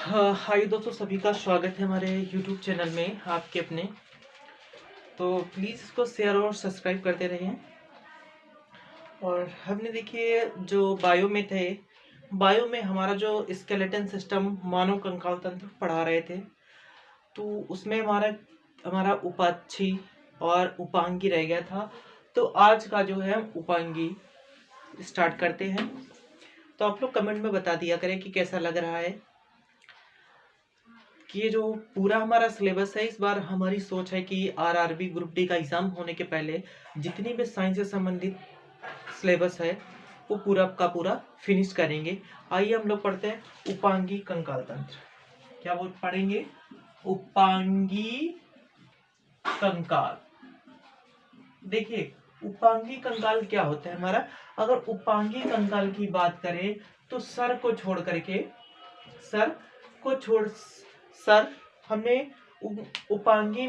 हाँ, हाय दोस्तों, सभी का स्वागत है हमारे YouTube चैनल में आपके अपने। तो प्लीज़ इसको शेयर और सब्सक्राइब करते रहिए। और हमने देखिए जो बायो में थे, बायो में हमारा जो स्केलेटन सिस्टम मानव कंकाल तंत्र पढ़ा रहे थे, तो उसमें हमारा हमारा उपाक्षी और उपांगी रह गया था। तो आज का जो है उपांगी स्टार्ट करते हैं। तो आप लोग कमेंट में बता दिया करें कि कैसा लग रहा है। कि ये जो पूरा हमारा सिलेबस है, इस बार हमारी सोच है कि आरआरबी ग्रुप डी का एग्जाम होने के पहले जितनी भी साइंस से संबंधित सिलेबस है वो पूरा का पूरा फिनिश करेंगे। आइए हम लोग पढ़ते हैं उपांगी कंकाल तंत्र। क्या वो पढ़ेंगे? उपांगी कंकाल। देखिए, उपांगी कंकाल क्या होता है हमारा। अगर उपांगी कंकाल की बात करें तो सर को छोड़ करके, सर को छोड़ सर हमने उपांगी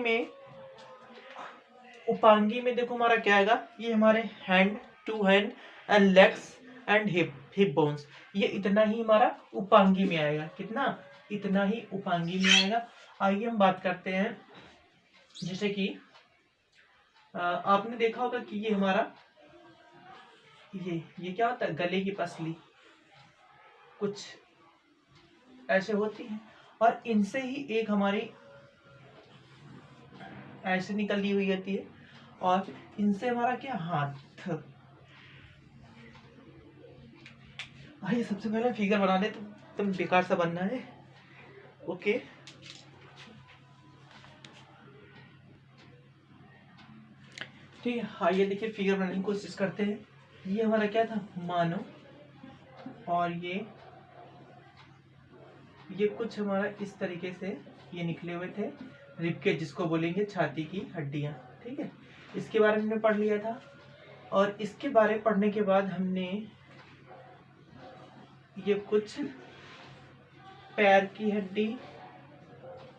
में देखो हमारा क्या आएगा। ये हमारे hand, to hand and legs and hip bones, ये इतना ही हमारा उपांगी में आएगा। कितना? इतना ही उपांगी में आएगा। आइए हम बात करते हैं, जैसे कि आपने देखा होगा कि ये हमारा ये क्या होता है, गले की पसली कुछ ऐसे होती है, और इनसे ही एक हमारी ऐसे निकली हुई होती है, और इनसे हमारा क्या, हाथ। आइए सबसे पहले फिगर बना ले, तुम बेकार सा बनना है। ओके, ठीक है। आइए देखिए फिगर बनाने की कोशिश करते हैं। ये हमारा क्या था, मानो, और ये कुछ हमारा इस तरीके से ये निकले हुए थे रिबकेज, जिसको बोलेंगे छाती की हड्डियां। ठीक है, इसके बारे में हमने पढ़ लिया था। और इसके बारे में पढ़ने के बाद हमने ये कुछ पैर की हड्डी,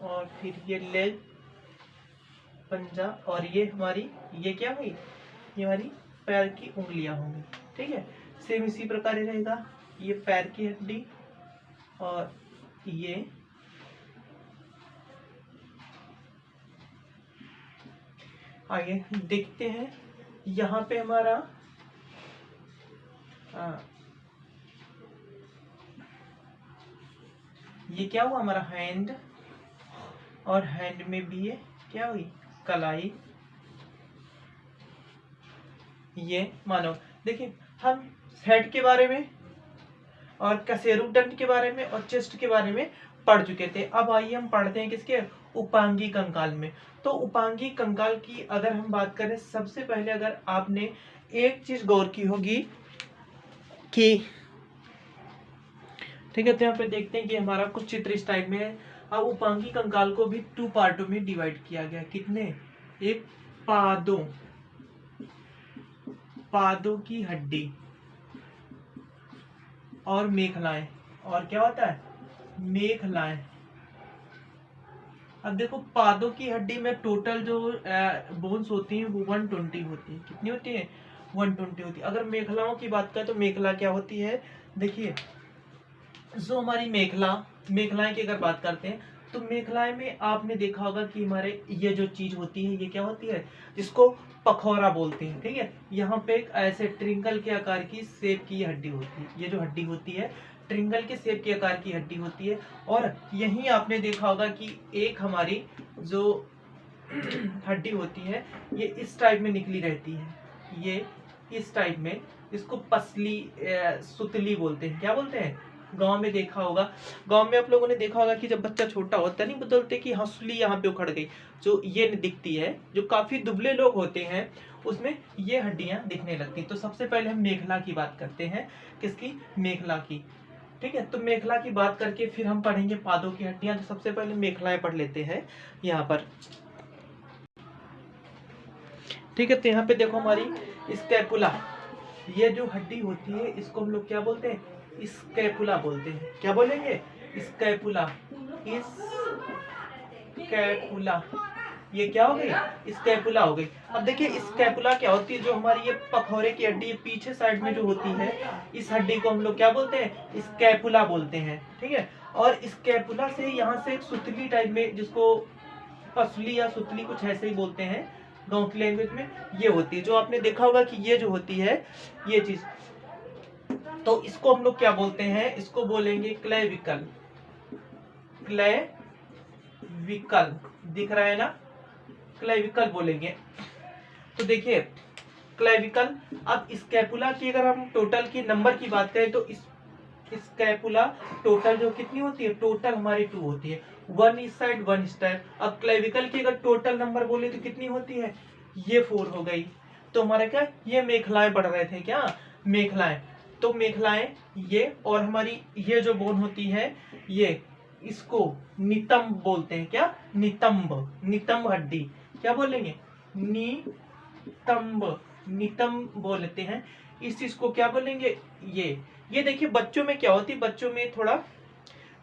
और फिर ये लेग, पंजा, और ये हमारी ये क्या हुई, ये हमारी पैर की उंगलियां होंगी। ठीक है, सेम इसी प्रकार रहेगा। ये पैर की हड्डी, और ये आगे देखते हैं। यहाँ पे हमारा ये क्या हुआ, हमारा हैंड, और हैंड में भी ये क्या हुई, कलाई। ये मानो, देखिए हम हेड के बारे में और कशेरुकदंड के बारे में और चेस्ट के बारे में पढ़ चुके थे। अब आइए हम पढ़ते हैं किसके, उपांगी कंकाल में। तो उपांगी कंकाल की अगर हम बात करें, सबसे पहले अगर आपने एक चीज गौर की होगी कि, ठीक है, तो यहाँ पे देखते हैं कि हमारा कुछ चित्र इस टाइप में है। अब उपांगी कंकाल को भी 2 पार्टों में डिवाइड किया गया। कितने? एक पादों की हड्डी और मेखलाएं, और क्या होता है, मेखलाएं। अब देखो, पादों की हड्डी में टोटल जो बोन्स होती हैं वो 120 होती है। कितनी होती है? 120 होती है। अगर मेखलाओं की बात करें तो मेखला क्या होती है, देखिए, जो हमारी मेखलाएं की अगर बात करते हैं तो मेखलाएं में आपने देखा होगा कि हमारे ये जो चीज होती है ये क्या होती है, जिसको पखौरा बोलते हैं। ठीक है, यहाँ पे एक ऐसे ट्रिंगल के आकार की शेप की हड्डी होती है। ये जो हड्डी होती है ट्रिंगल के शेप के आकार की हड्डी होती है। और यही आपने देखा होगा कि एक हमारी जो हड्डी होती है ये इस टाइप में निकली रहती है, ये इस टाइप में, इसको पसली सुतली बोलते हैं। क्या बोलते हैं? गांव में देखा होगा, गांव में आप लोगों ने देखा होगा कि जब बच्चा छोटा होता नहीं बदलते कि हंसुली यहाँ पे उखड़ गई, जो ये दिखती है, जो काफी दुबले लोग होते हैं उसमें ये हड्डियां दिखने लगती। तो सबसे पहले हम मेखला की बात करते हैं। किसकी? मेखला की। ठीक है, तो मेखला की बात करके फिर हम पढ़ेंगे पादों की हड्डियां। तो सबसे पहले मेखलाएं पढ़ लेते हैं यहाँ पर। ठीक है, तो यहाँ पे देखो हमारी स्कैपुला, ये जो हड्डी होती है इसको हम लोग क्या बोलते हैं, स्कैपुला बोलते हैं। क्या बोलेंगे? स्कैपुला। स्कैपुला, ये क्या हो गई, स्कैपुला हो गई। अब देखिए स्कैपुला क्या होती है, जो हमारी ये पखौरे की हड्डी पीछे साइड में जो होती है, इस हड्डी को हम लोग क्या बोलते हैं, स्कैपुला बोलते हैं। ठीक है, और स्कैपुला से यहाँ से एक सुतली टाइप में, जिसको पसली या सुतली कुछ ऐसे ही बोलते हैं गाँव की लैंग्वेज में, ये होती है। जो आपने देखा होगा कि ये जो होती है ये चीज, तो इसको हम लोग क्या बोलते हैं, इसको बोलेंगे क्लेविकल। क्लेविकल दिख रहा है ना, क्लेविकल बोलेंगे। तो देखिए क्लेविकल। अब स्कैपुला की अगर हम टोटल की नंबर की बात करें तो इस स्कैपुला टोटल जो कितनी होती है, टोटल हमारी 2 होती है, 1 इस साइड 1 इस टाइप। अब क्लेविकल की अगर टोटल नंबर बोले तो कितनी होती है, ये 4 हो गई। तो हमारा क्या, ये मेखलाएं पढ़ रहे थे क्या, मेखलाएं। तो मेखलाएं ये, और हमारी ये जो बोन होती है ये, इसको नितंब बोलते हैं। क्या, नितंब, नितंब हड्डी क्या बोलेंगे, नितंब, नितंब बोलते हैं। इस चीज को क्या बोलेंगे, ये देखिए बच्चों में क्या होती है, बच्चों में थोड़ा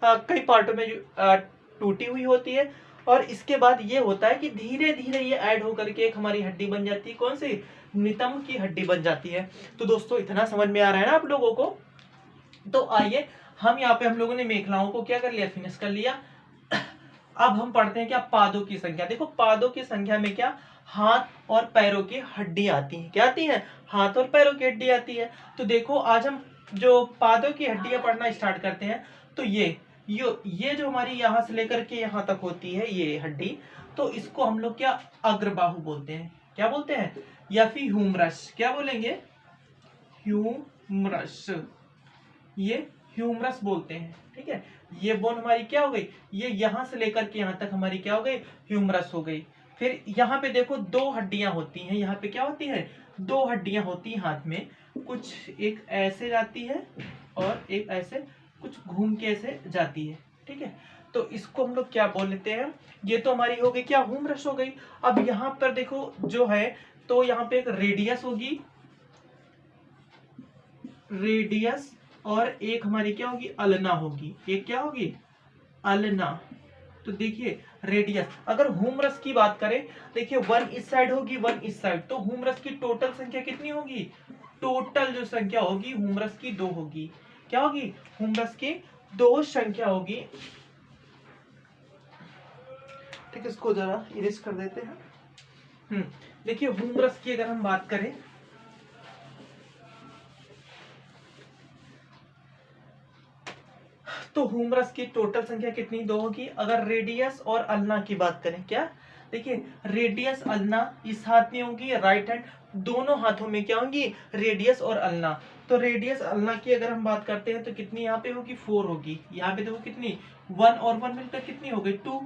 कई पार्टों में टूटी हुई होती है, और इसके बाद ये होता है कि धीरे धीरे ये ऐड होकर के एक हमारी हड्डी बन जाती है। कौन सी, नितंब की हड्डी बन जाती है। तो दोस्तों इतना समझ में आ रहा है ना आप लोगों को। तो आइए हम यहाँ पे, हम लोगों ने मेखलाओं को क्या कर लिया, फिनिश कर लिया। अब हम पढ़ते हैं क्या, पादों की संख्या। देखो पादों की संख्या में क्या, हाथ और पैरों की हड्डी आती है। क्या आती है, हाथ और पैरों की हड्डी आती है। तो देखो आज हम जो पादों की हड्डियां पढ़ना स्टार्ट करते हैं, तो ये जो हमारी यहाँ से लेकर के यहाँ तक होती है ये हड्डी, तो इसको हम लोग क्या, अग्रबाहु बोलते हैं। क्या बोलते हैं, या फिर ह्यूमरस। क्या बोलेंगे, ह्यूमरस, ये ह्यूमरस बोलते हैं। ठीक है, ये बोन हमारी क्या हो गई, ये यहाँ से लेकर के यहाँ तक हमारी क्या हो गई, ह्यूमरस हो गई। फिर यहाँ पे देखो 2 हड्डियां होती हैं, यहाँ पे क्या होती है, 2 हड्डियां होती हैं हाथ में, कुछ एक ऐसे जाती है और एक ऐसे कुछ घूम के ऐसे जाती है। ठीक है, तो इसको हम लोग क्या बोल लेते हैं, ये तो हमारी हो गई क्या, ह्यूमरस हो गई। अब यहाँ पर देखो जो है, तो यहाँ पे एक रेडियस होगी, रेडियस, और एक हमारी क्या होगी, अल्ना होगी। एक क्या होगी, अल्ना। तो देखिए रेडियस, अगर ह्यूमरस की बात करें, देखिए 1 इस साइड होगी 1 इस साइड, तो ह्यूमरस की टोटल संख्या कितनी होगी, टोटल जो संख्या होगी ह्यूमरस की 2 होगी। क्या होगी, ह्यूमरस की 2 संख्या होगी। ठीक है, इसको जरा इरेज कर देते हैं। देखिए ह्यूमरस की अगर हम बात करें, तो ह्यूमरस की टोटल संख्या कितनी, 2 होगी। अगर रेडियस और अल्ना की बात करें, क्या, देखिए रेडियस अल्ना इस हाथ में होगी, राइट हैंड, दोनों हाथों में क्या होंगी, रेडियस और अल्ना। तो रेडियस अल्ना की अगर हम बात करते हैं तो कितनी यहाँ पे होगी, 4 होगी। यहाँ पे देखो कितनी, 1 और 1 मिलकर कितनी हो गई, 2,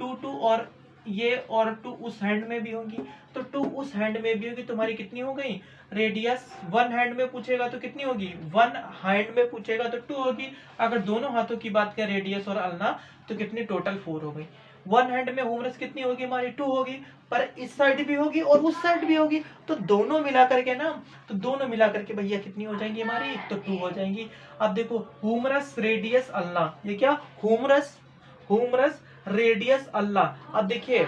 2, 2, और ये और 2 उस हैंड में भी होगी, तो 2 उस हैंड में भी होगी। तुम्हारी कितनी हो गई, रेडियस 1 हैंड में पूछेगा तो कितनी होगी, 1 हैंड में पूछेगा तो 2 होगी। अगर दोनों हाथों की बात करें रेडियस और अल्ना, तो कितनी, टोटल 4 हो गई। 1 हैंड में ह्यूमरस कितनी होगी हमारी, 2 होगी, पर इस साइड भी होगी और उस साइड भी होगी, तो दोनों मिलाकर के ना, तो दोनों मिलाकर के भैया कितनी हो जाएंगी हमारी, तो 2 हो जाएंगी। अब देखो ह्यूमरस रेडियस अल्ना, ये क्या, ह्यूमरस, ह्यूमरस रेडियस अल्ला। अब देखिए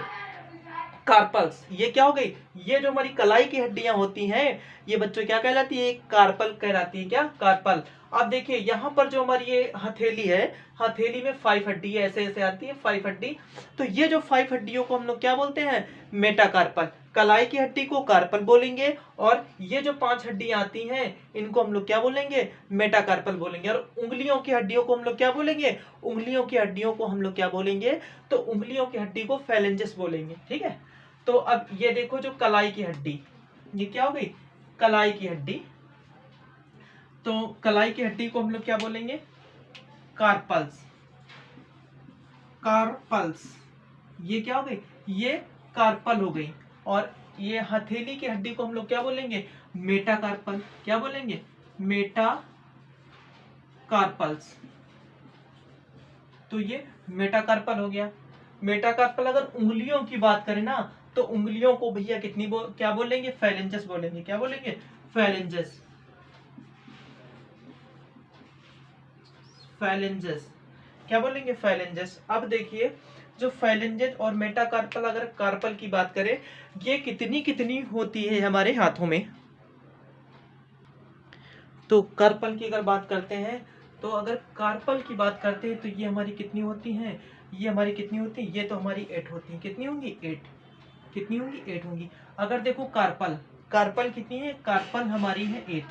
कार्पल्स, ये क्या हो गई, ये जो हमारी कलाई की हड्डियां होती हैं, ये बच्चों क्या कहलाती है, कार्पल कहलाती है। क्या, कार्पल। अब देखिए यहाँ पर जो हमारी ये हथेली है, हथेली में 5 हड्डी है, ऐसे ऐसे आती है 5 हड्डी। तो ये जो 5 हड्डियों को हम लोग क्या बोलते हैं, मेटाकार्पल। कलाई की हड्डी को कार्पल बोलेंगे, और ये जो 5 हड्डियां आती हैं इनको हम लोग क्या बोलेंगे, मेटाकार्पल बोलेंगे। और उंगलियों की हड्डियों को हम लोग क्या बोलेंगे, उंगलियों की हड्डियों को हम लोग क्या बोलेंगे, तो उंगलियों की हड्डी को फेलेंजेस बोलेंगे। ठीक है, तो अब ये देखो जो कलाई की हड्डी, ये क्या हो गई, कलाई की हड्डी। तो कलाई की हड्डी को हम लोग क्या बोलेंगे, कार्पल्स, कार्पल्स। ये क्या हो गई, ये कार्पल हो गई। और ये हथेली की हड्डी को हम लोग क्या बोलेंगे, मेटाकार्पल। क्या बोलेंगे, मेटाकार्पल्स। तो ये मेटाकार्पल हो गया। मेटाकार्पल। अगर उंगलियों की बात करें ना, तो उंगलियों को भैया कितनी क्या बोलेंगे, फेलेंजेस बोलेंगे। क्या बोलेंगे, फेलेंजेस, फेलेंजेस। क्या बोलेंगे, फेलेंजेस। अब देखिए जो फेलेंजेस और मेटाकार्पल, अगर कार्पल की बात करें, ये कितनी कितनी होती है हमारे हाथों में। तो कार्पल की अगर बात करते हैं तो अगर कार्पल की बात करते हैं तो ये हमारी कितनी होती हैं, ये हमारी कितनी होती है, ये तो हमारी 8 होती है। कितनी होंगी, 8। कितनी होंगी, 8 होंगी। अगर देखो कार्पल, कार्पल कितनी है, कार्पल हमारी है 8।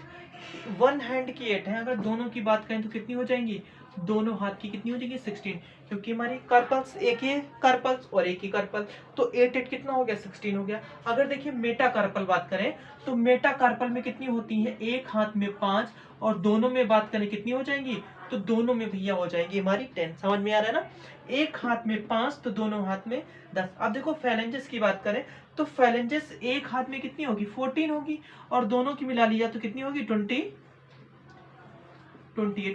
वन हैंड की 8 है। अगर दोनों की बात करें तो कितनी हो जाएंगी, दोनों हाथ की कितनी हो जाएगी, 16, क्योंकि हमारी कार्पल्स एक ही कार्पल्स और एक ही कार्पल, तो 8 8 कितना हो गया, 16 हो गया। अगर देखिए मेटा कार्पल बात करें तो मेटा कार्पल में कितनी होती है, एक हाथ में 5 और दोनों में बात करें कितनी हो जाएंगी, तो दोनों में भैया हो जाएंगी हमारी 10। समझ में आ रहा है ना, एक हाथ में 5 तो दोनों हाथ में 10। अब देखो फैलेंजेस की बात करें तो फैलेंजेस एक हाथ में कितनी होगी, 14 होगी, और दोनों की मिला लिया तो कितनी होगी, 28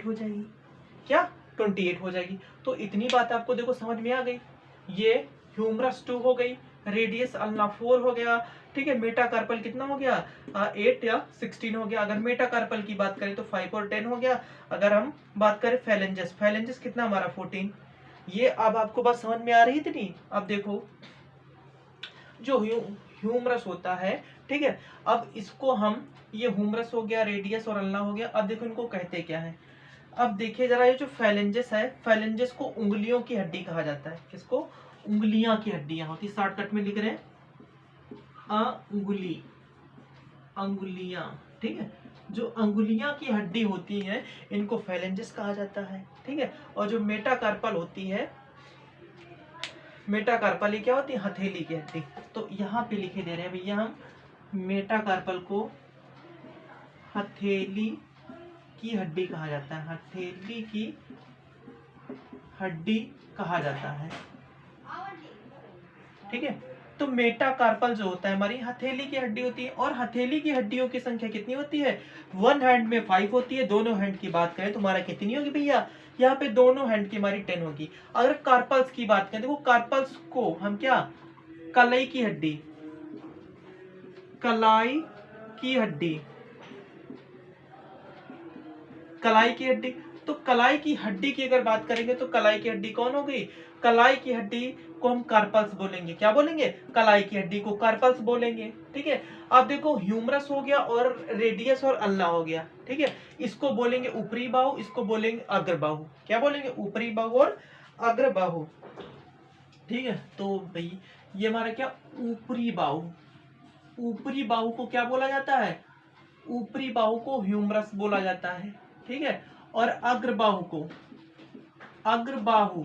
हो जाएगी। क्या, 28 हो जाएगी। तो इतनी बात आपको देखो समझ में आ गई। ये ह्यूमरस 2 हो गई, रेडियस अल्ना 4 हो गया, ठीक है। मेटाकार्पल कितना हो गया, 8 या 16 हो गया। अगर मेटाकार्पल की बात करें तो 5 और 10 हो गया। अगर हम बात करें फैलेंजेस, फैलेंजेस कितना हमारा 14। ये अब आपको बात समझ में आ रही थी नहीं। अब देखो जो ह्यूमरस होता है, ठीक है, अब इसको हम, ये ह्यूमरस हो गया, रेडियस और अल्ना हो गया। अब देखो इनको कहते क्या है। अब देखिए जरा, ये जो फैलेंजेस है, फैलेंजेस को उंगलियों की हड्डी कहा जाता है। किसको, उंगलियां की हड्डियां होती, शॉर्टकट में लिख रहे हैं अंगुली, अंगुलियां, ठीक है। जो अंगुलियां की हड्डी होती है इनको फैलेंजेस कहा जाता है, ठीक है। और जो मेटाकार्पल होती है, मेटाकार्पल ये क्या होती है, हथेली की हड्डी। तो यहाँ पे लिखे दे रहे हैं भैया हम मेटाकार्पल को हथेली की हड्डी कहा जाता है, हथेली की हड्डी कहा जाता है, ठीक है। तो मेटाकार्पल जो होता है हमारी हथेली की हड्डी होती है, और हथेली की हड्डियों की संख्या कितनी होती है, वन हैंड में 5 होती है। दोनों हैंड की बात करें तो हमारा कितनी होगी भैया, यहाँ पे दोनों हैंड की हमारी 10 होगी। अगर कार्पल्स की बात करें, देखो कार्पल्स को हम क्या, कलाई की हड्डी, कलाई की हड्डी, कलाई की हड्डी, तो कलाई की हड्डी की अगर बात करेंगे तो कलाई की हड्डी कौन हो गई, कलाई की हड्डी को हम कार्पल्स बोलेंगे। क्या बोलेंगे, कलाई की हड्डी को कार्पल्स बोलेंगे, ठीक है। अब देखो ह्यूमरस हो गया और रेडियस और अल्ना हो गया, ठीक है। इसको बोलेंगे ऊपरी बाहु, इसको बोलेंगे अग्र बाहु। क्या बोलेंगे, ऊपरी बाहु और अग्र बाहु, ठीक है। तो भाई ये हमारा क्या, ऊपरी बाहु, ऊपरी बाहु को क्या बोला जाता है, ऊपरी बाहु को ह्यूमरस बोला जाता है, ठीक है। और अग्रबाहु को, अग्रबाहु,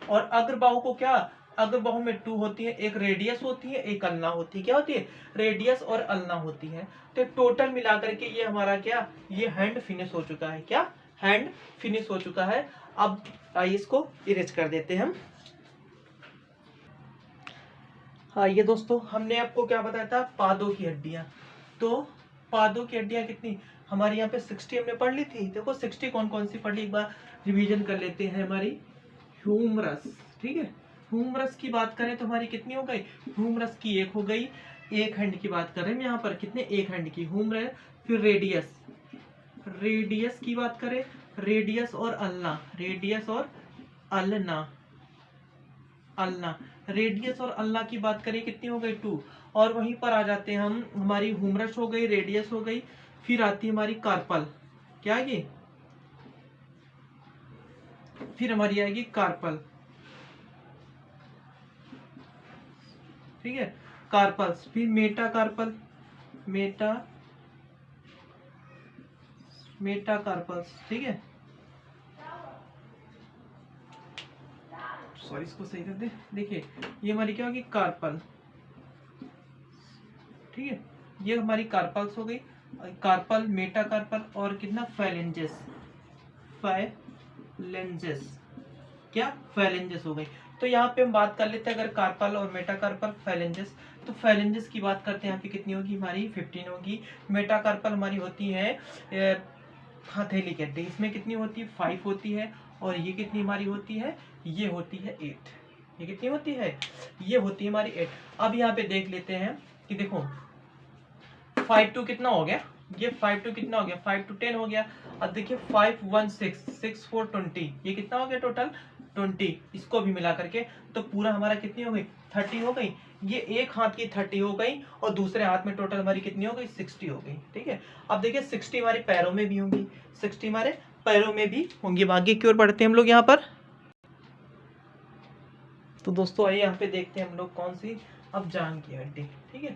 और अग्रबाहु को क्या, अग्रबाहु में 2 होती है, एक रेडियस होती है, एक अल्ना होती है। क्या होती है, रेडियस और अल्ना होती है। तो टोटल मिलाकर के ये हमारा क्या, ये हैंड फिनिश हो चुका है। क्या, हैंड फिनिश हो चुका है। अब आइए इसको इरेज कर देते हैं हम। हाँ ये दोस्तों, हमने आपको क्या बताया था, पादों की हड्डियां। तो पादों की हड्डियां कितनी, हमारे यहाँ पे 60 हमने पढ़ ली थी। देखो 60 कौन कौन सी पढ़ ली, एक बार रिवीजन कर लेते हैं। हमारी ह्यूमरस, ठीक है, ह्यूमरस की बात करें तो हमारी कितनी हो गई, ह्यूमरस की 1 हो गई। एक हैंड की बात कर रहे हैं यहाँ पर, कितने, एक हैंड की ह्यूमरस। फिर रेडियस, रेडियस की बात करें, रेडियस और अल्ना, रेडियस और अल्ना, अल्ना, रेडियस और अल्ना की बात करें कितनी हो गई, 2। और वहीं पर आ जाते हैं हम, हमारी ह्यूमरस हो गई, रेडियस हो गई, फिर आती है हमारी कार्पल। क्या आएगी, फिर हमारी आएगी कार्पल, ठीक है, कार्पल्स। फिर metacarpal, meta, metacarpals, ठीक है। सॉरी इसको सही कर दे। देखिए ये हमारी क्या होगी, कार्पल, ठीक है। ये हमारी कार्पल्स हो गई, कार्पल, मेटा कार्पल, और कितना, फैलेंजेस, फैलेंजेस, क्या, फैलेंजेस हो गई। तो यहाँ पे हम बात कर लेते हैं, अगर कार्पल और मेटाकार्पल, फैलेंजेस, तो फैलेंजेस की बात करते हैं यहाँ पे कितनी होगी, हमारी 15 होगी। मेटाकार्पल हमारी होती है हथेली की हड्डी, इसमें कितनी होती है, 5 होती है। और ये कितनी हमारी होती है, ये होती है 8। ये कितनी होती है, ये होती है हमारी 8। अब यहाँ पे देख लेते हैं कि देखो 5 to कितना हो गया, ये 5 to कितना हो गया, 5 to 10 हो गया। अब देखिए 5 1 6 6 4 20, ये कितना हो गया टोटल, 20। इसको भी मिला करके तो पूरा हमारा कितनी हो गई, 30 हो गई। ये एक हाथ की 30 हो गई और दूसरे हाथ में टोटल हमारी कितनी हो गई 60 हो गई। ठीक है, अब देखिए 60 हमारे पैरों में भी होंगी, 60 हमारे पैरों में भी होंगी। आगे की ओर बढ़ते हैं हम लोग यहाँ पर। तो दोस्तों आइए यहाँ पे देखते हैं हम लोग कौन सी, अब जांघ की हड्डी। ठीक है,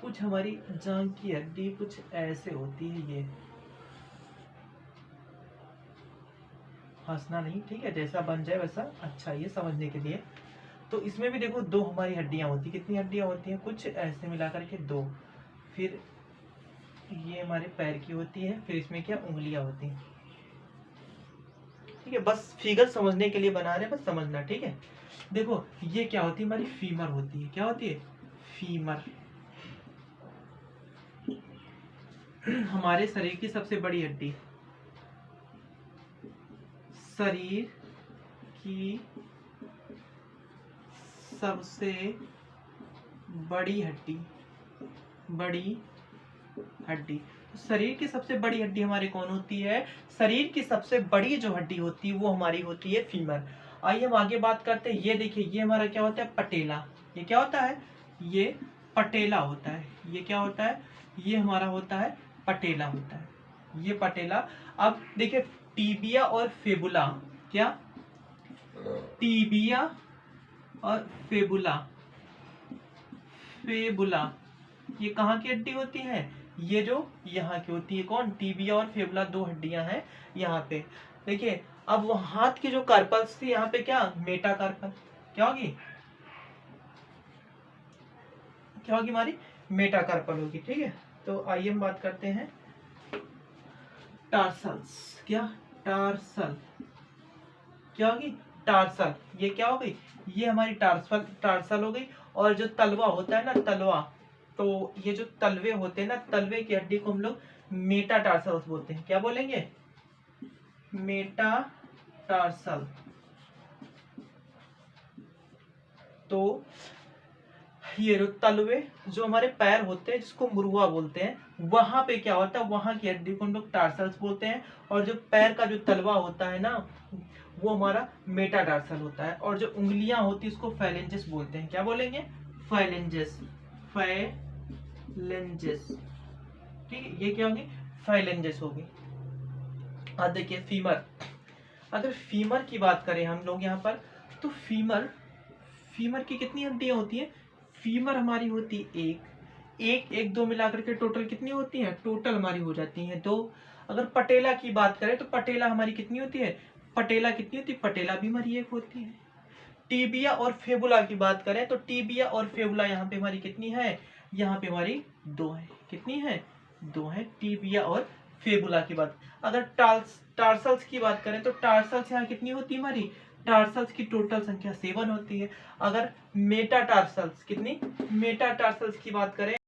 कुछ हमारी जांघ की हड्डी कुछ ऐसे होती है, ये हंसना नहीं, ठीक है, जैसा बन जाए वैसा अच्छा, ये समझने के लिए। तो इसमें भी देखो दो हमारी हड्डियां होती, कितनी हड्डियां होती हैं, कुछ ऐसे मिलाकर के दो, फिर ये हमारे पैर की होती है, फिर इसमें क्या उंगलियां होती हैं। ठीक है, बस फिगर समझने के लिए बना रहे हैं, बस समझना। ठीक है, देखो ये क्या होती है, हमारी फीमर होती है। क्या होती है, फीमर। हमारे शरीर की सबसे बड़ी हड्डी, शरीर की सबसे बड़ी हड्डी, बड़ी हड्डी। शरीर की सबसे बड़ी हड्डी हमारी कौन होती है, शरीर की सबसे बड़ी जो हड्डी होती है वो हमारी होती है फीमर। आइए हम आगे बात करते हैं। ये देखिए, ये हमारा क्या होता है, पटेला। ये क्या होता है, ये पटेला होता है। ये क्या होता है, ये हमारा होता है पटेला होता है, ये पटेला। अब देखिए टीबिया और फेबुला, क्या, टीबिया और फेबुला, फेबुला ये कहाँ की हड्डी होती है, ये जो यहाँ की होती है। कौन, टीबिया और फेबुला, दो हड्डियां हैं यहाँ पे। देखिए अब वो हाथ की जो कार्पल्स थी, यहाँ पे क्या, मेटाकार्पल। क्या होगी, क्या होगी हमारी, मेटाकार्पल होगी। ठीक है, तो आइए हम बात करते हैं टार्सल्स। क्या, टार्सल, क्या होगी, टार्सल। ये क्या हो गई, ये हमारी टार्सल, टार्सल हो गई। और जो तलवा होता है ना, तलवा, तो ये जो तलवे होते हैं ना, तलवे की हड्डी को हम लोग मेटाटार्सल्स बोलते हैं। क्या बोलेंगे, मेटाटार्सल। तो ये जो तलवे, जो हमारे पैर होते हैं जिसको मुरुआ बोलते हैं, वहां पे क्या होता है, वहां की हड्डी को हम लोग टार्सल्स बोलते हैं। और जो पैर का जो तलवा होता है ना, वो हमारा मेटाटार्सल होता है। और जो उंगलियां होती है उसको फाइलेंजेस बोलते हैं। क्या बोलेंगे, फाइलेंजेस, फाइलेंजेस। ठीक है, ये क्या होगी, फाइलेंजेस होगी। अब देखिए फीमर, अगर फीमर की बात करें हम लोग यहाँ पर, तो फीमर, फीमर की कितनी हड्डियां होती है, फीमर हमारी होती एक दो मिलाकर के टोटल कितनी होती है, टोटल हमारी हो जाती है दो। अगर पटेला की बात करें तो पटेला हमारी कितनी होती है, पटेला कितनी होती है, पटेला भी हमारी एक होती है। टीबिया और फेबुला की बात करें तो टीबिया और फेबुला यहाँ पे हमारी कितनी है, यहाँ पे हमारी दो है। कितनी है, दो है, टीबिया और फेबुला की बात। अगर टार्सल्स की बात करें तो टार्सल्स यहाँ कितनी होती है हमारी, टार्सल्स की टोटल संख्या 7 होती है। अगर मेटाटार्सल्स, कितनी, मेटाटार्सल्स की बात करें